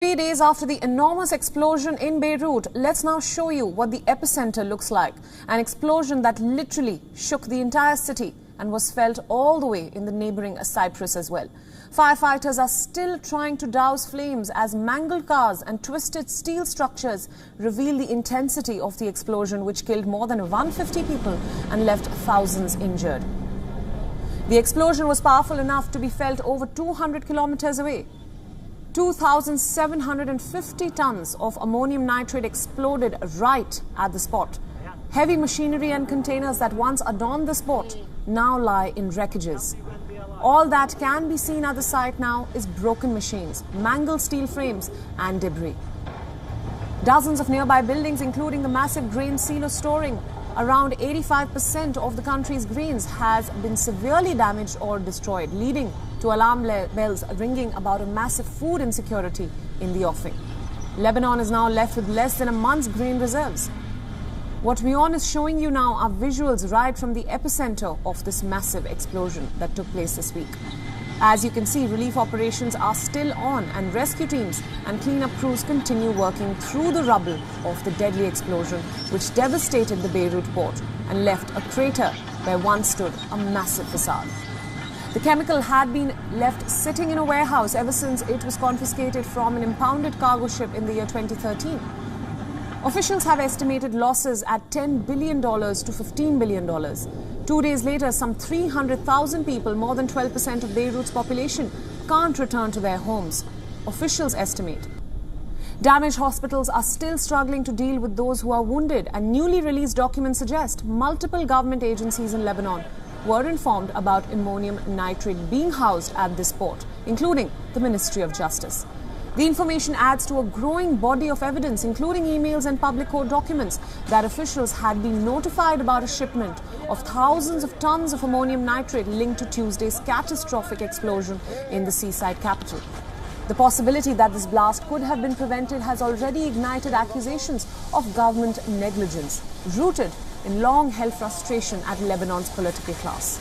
3 days after the enormous explosion in Beirut, let's now show you what the epicenter looks like. An explosion that literally shook the entire city and was felt all the way in the neighboring Cyprus as well. Firefighters are still trying to douse flames as mangled cars and twisted steel structures reveal the intensity of the explosion, which killed more than 150 people and left thousands injured. The explosion was powerful enough to be felt over 200 kilometers away. 2,750 tons of ammonium nitrate exploded right at the spot. Heavy machinery and containers that once adorned the spot now lie in wreckages. All that can be seen at the site now is broken machines, mangled steel frames and debris. Dozens of nearby buildings, including the massive grain silo storing around 85% of the country's grains, has been severely damaged or destroyed, leading to alarm bells ringing about a massive food insecurity in the offing. Lebanon is now left with less than a month's grain reserves. What WION is showing you now are visuals right from the epicenter of this massive explosion that took place this week. As you can see, relief operations are still on and rescue teams and cleanup crews continue working through the rubble of the deadly explosion which devastated the Beirut port and left a crater where once stood a massive facade. The chemical had been left sitting in a warehouse ever since it was confiscated from an impounded cargo ship in the year 2013. Officials have estimated losses at $10 billion to $15 billion. 2 days later, some 300,000 people, more than 12% of Beirut's population, can't return to their homes, officials estimate. Damaged hospitals are still struggling to deal with those who are wounded, and newly released documents suggest multiple government agencies in Lebanon were informed about ammonium nitrate being housed at this port, including the Ministry of Justice. The information adds to a growing body of evidence, including emails and public court documents, that officials had been notified about a shipment of thousands of tons of ammonium nitrate linked to Tuesday's catastrophic explosion in the seaside capital. The possibility that this blast could have been prevented has already ignited accusations of government negligence, rooted in long-held frustration at Lebanon's political class.